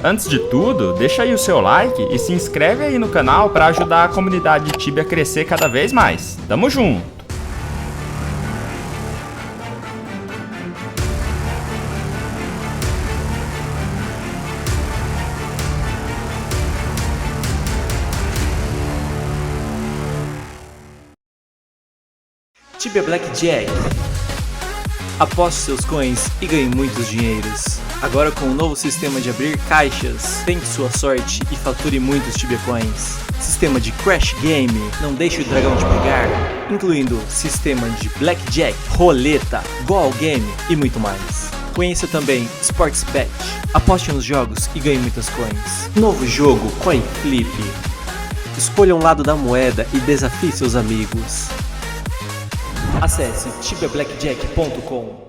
Antes de tudo, deixa aí o seu like e se inscreve aí no canal para ajudar a comunidade de Tibia a crescer cada vez mais. Tamo junto! Tibia Blackjack. Aposte seus coins e ganhe muitos dinheiros. Agora com o novo sistema de abrir caixas, tente sua sorte e fature muitos Tibia Coins. Sistema de Crash Game, não deixe o dragão te pegar, incluindo sistema de Blackjack, roleta, Goal Game e muito mais. Conheça também Sports Bet. Aposte nos jogos e ganhe muitas coins. Novo jogo Coin Flip. Escolha um lado da moeda e desafie seus amigos. Acesse tibiablackjack.com.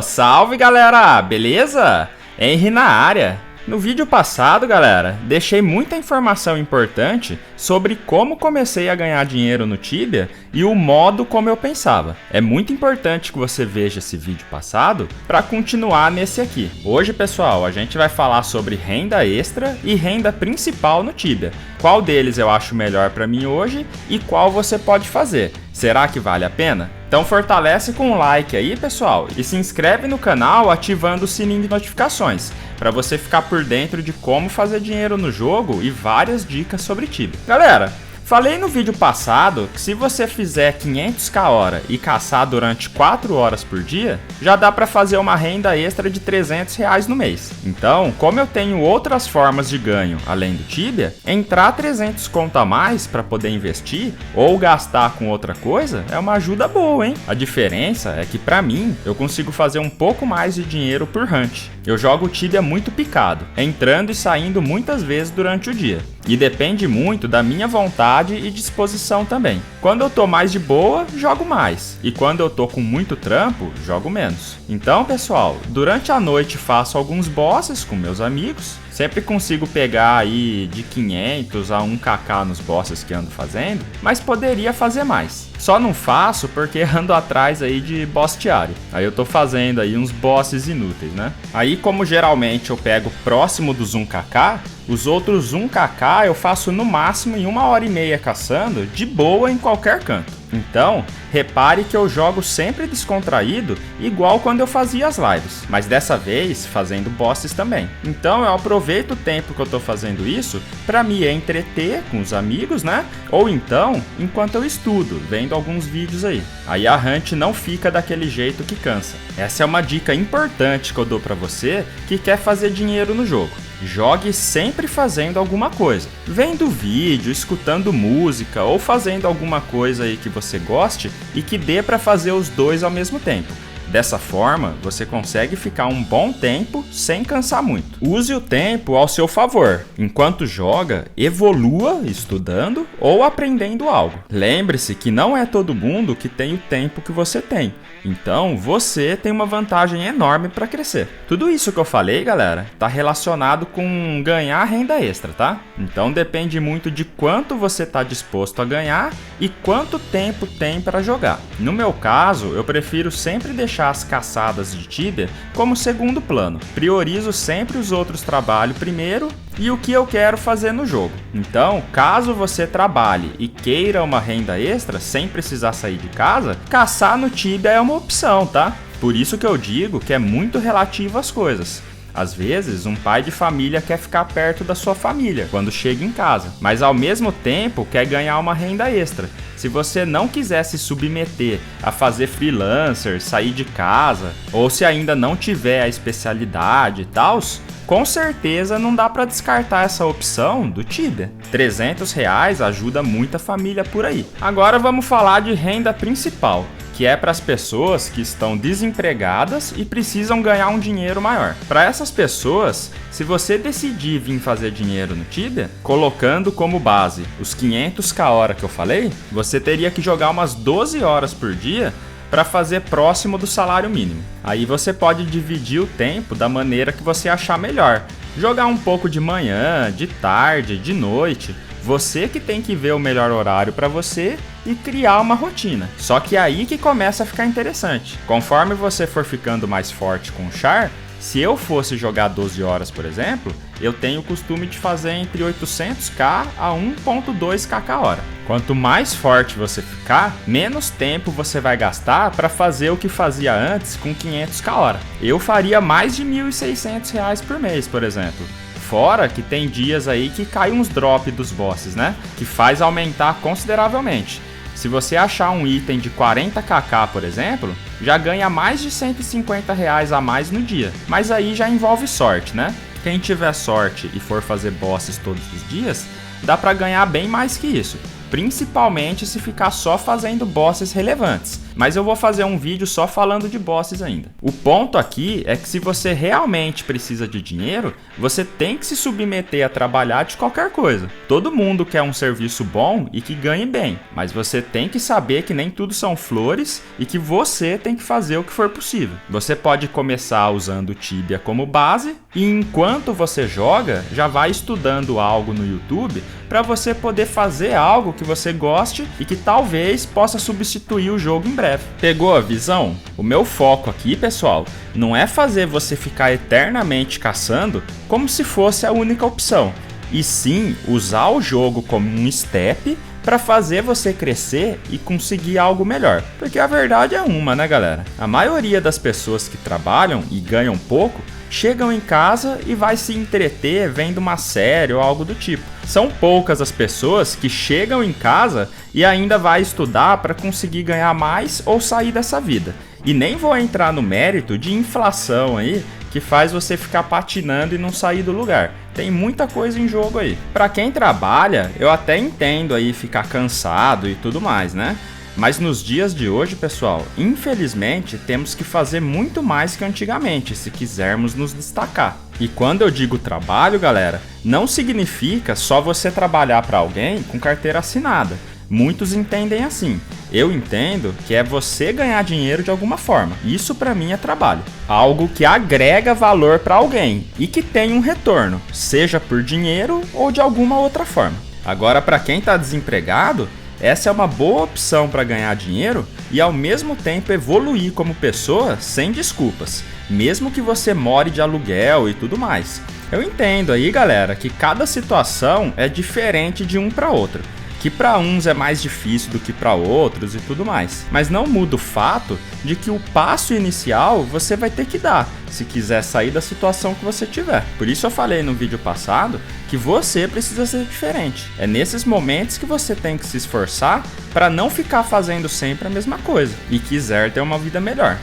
Salve galera, beleza? Henry na área. No vídeo passado, galera, deixei muita informação importante sobre como comecei a ganhar dinheiro no Tibia e o modo como eu pensava. É muito importante que você veja esse vídeo passado para continuar nesse aqui. Hoje, pessoal, a gente vai falar sobre renda extra e renda principal no Tibia. Qual deles eu acho melhor para mim hoje e qual você pode fazer. Será que vale a pena? Então fortalece com um like aí, pessoal, e se inscreve no canal ativando o sininho de notificações, para você ficar por dentro de como fazer dinheiro no jogo e várias dicas sobre Tibia. Galera, falei no vídeo passado que se você fizer 500k hora e caçar durante 4 horas por dia, já dá para fazer uma renda extra de R$300 no mês. Então, como eu tenho outras formas de ganho além do Tibia, entrar 300 conto a mais para poder investir ou gastar com outra coisa é uma ajuda boa, hein? A diferença é que para mim, eu consigo fazer um pouco mais de dinheiro por hunt. Eu jogo o Tibia muito picado, entrando e saindo muitas vezes durante o dia. E depende muito da minha vontade e disposição também. Quando eu tô mais de boa, jogo mais. E quando eu tô com muito trampo, jogo menos. Então, pessoal, durante a noite faço alguns bosses com meus amigos. Sempre consigo pegar aí de 500 a 1kk nos bosses que ando fazendo, mas poderia fazer mais. Só não faço porque ando atrás aí de boss diário. Aí eu tô fazendo aí uns bosses inúteis, né? Aí como geralmente eu pego próximo dos 1kk, os outros 1kk eu faço no máximo em 1h30 caçando, de boa em qualquer canto. Então, repare que eu jogo sempre descontraído, igual quando eu fazia as lives, mas dessa vez fazendo bosses também. Então eu aproveito o tempo que eu tô fazendo isso para me entreter com os amigos, né? Ou então, enquanto eu estudo, vendo alguns vídeos aí. Aí a hunt não fica daquele jeito que cansa. Essa é uma dica importante que eu dou para você que quer fazer dinheiro no jogo. Jogue sempre fazendo alguma coisa, vendo vídeo, escutando música ou fazendo alguma coisa aí que você goste e que dê para fazer os dois ao mesmo tempo. Dessa forma, você consegue ficar um bom tempo sem cansar muito. Use o tempo ao seu favor. Enquanto joga, evolua estudando ou aprendendo algo. Lembre-se que não é todo mundo que tem o tempo que você tem. Então, você tem uma vantagem enorme para crescer. Tudo isso que eu falei, galera, está relacionado com ganhar renda extra, tá? Então, depende muito de quanto você está disposto a ganhar e quanto tempo tem para jogar. No meu caso, eu prefiro sempre deixar as caçadas de Tibia como segundo plano. Priorizo sempre os outros trabalhos primeiro e o que eu quero fazer no jogo. Então, caso você trabalhe e queira uma renda extra sem precisar sair de casa, caçar no Tibia é uma opção, tá? Por isso que eu digo que é muito relativo às coisas. Às vezes, um pai de família quer ficar perto da sua família quando chega em casa, mas ao mesmo tempo quer ganhar uma renda extra. Se você não quiser se submeter a fazer freelancer, sair de casa, ou se ainda não tiver a especialidade e tal, com certeza não dá para descartar essa opção do Tibia. R$300 ajuda muita família por aí. Agora vamos falar de renda principal, que é para as pessoas que estão desempregadas e precisam ganhar um dinheiro maior. Para essas pessoas, se você decidir vir fazer dinheiro no Tibia, colocando como base os 500k hora que eu falei, você teria que jogar umas 12 horas por dia para fazer próximo do salário mínimo. Aí você pode dividir o tempo da maneira que você achar melhor. Jogar um pouco de manhã, de tarde, de noite. Você que tem que ver o melhor horário para você e criar uma rotina. Só que é aí que começa a ficar interessante. Conforme você for ficando mais forte com o char, Se eu fosse jogar 12 horas, por exemplo, eu tenho o costume de fazer entre 800k a 1.2kk hora. Quanto mais forte você ficar, menos tempo você vai gastar para fazer o que fazia antes com 500k hora. Eu faria mais de R$ 1.600 por mês, por exemplo. Fora que tem dias aí que cai uns drop dos bosses, né? Que faz aumentar consideravelmente. Se você achar um item de 40kk, por exemplo, já ganha mais de R$ 150 a mais no dia. Mas aí já envolve sorte, né? Quem tiver sorte e for fazer bosses todos os dias, dá pra ganhar bem mais que isso. Principalmente se ficar só fazendo bosses relevantes. Mas eu vou fazer um vídeo só falando de bosses ainda. O ponto aqui é que se você realmente precisa de dinheiro, você tem que se submeter a trabalhar de qualquer coisa. Todo mundo quer um serviço bom e que ganhe bem, mas você tem que saber que nem tudo são flores e que você tem que fazer o que for possível. Você pode começar usando o Tibia como base e enquanto você joga, já vai estudando algo no YouTube para você poder fazer algo que você goste e que talvez possa substituir o jogo em breve. Pegou a visão? O meu foco aqui, pessoal, não é fazer você ficar eternamente caçando como se fosse a única opção, e sim usar o jogo como um step para fazer você crescer e conseguir algo melhor. Porque a verdade é uma, né, galera? A maioria das pessoas que trabalham e ganham pouco chegam em casa e vai se entreter vendo uma série ou algo do tipo. São poucas as pessoas que chegam em casa e ainda vai estudar para conseguir ganhar mais ou sair dessa vida. E nem vou entrar no mérito de inflação aí, que faz você ficar patinando e não sair do lugar. Tem muita coisa em jogo aí. Para quem trabalha, eu até entendo aí ficar cansado e tudo mais, né? Mas nos dias de hoje, pessoal, infelizmente temos que fazer muito mais que antigamente se quisermos nos destacar. E quando eu digo trabalho, galera, não significa só você trabalhar para alguém com carteira assinada. Muitos entendem assim. Eu entendo que é você ganhar dinheiro de alguma forma. Isso para mim é trabalho. Algo que agrega valor para alguém e que tem um retorno, seja por dinheiro ou de alguma outra forma. Agora, para quem está desempregado, essa é uma boa opção para ganhar dinheiro e ao mesmo tempo evoluir como pessoa sem desculpas, mesmo que você more de aluguel e tudo mais. Eu entendo aí, galera, que cada situação é diferente de um para outro, que para uns é mais difícil do que para outros e tudo mais. Mas não muda o fato de que o passo inicial você vai ter que dar, se quiser sair da situação que você tiver. Por isso eu falei no vídeo passado que você precisa ser diferente. É nesses momentos que você tem que se esforçar para não ficar fazendo sempre a mesma coisa e quiser ter uma vida melhor.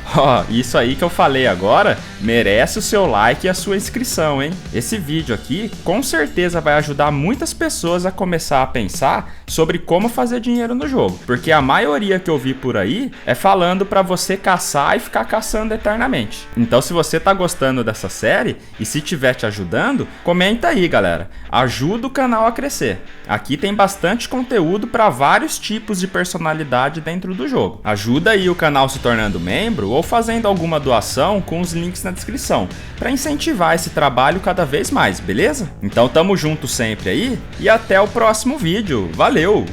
Isso aí que eu falei agora merece o seu like e a sua inscrição, hein? Esse vídeo aqui com certeza vai ajudar muitas pessoas a começar a pensar sobre como fazer dinheiro no jogo, porque a maioria que eu vi por aí é falando para você caçar e ficar caçando eternamente. Então, se você tá gostando dessa série e se tiver te ajudando, comenta aí, galera. Ajuda o canal a crescer. Aqui tem bastante conteúdo para vários tipos de personalidade dentro do jogo. Ajuda aí o canal se tornando membro ou fazendo alguma doação com os links na descrição, para incentivar esse trabalho cada vez mais, beleza? Então tamo junto sempre aí e até o próximo vídeo. Valeu!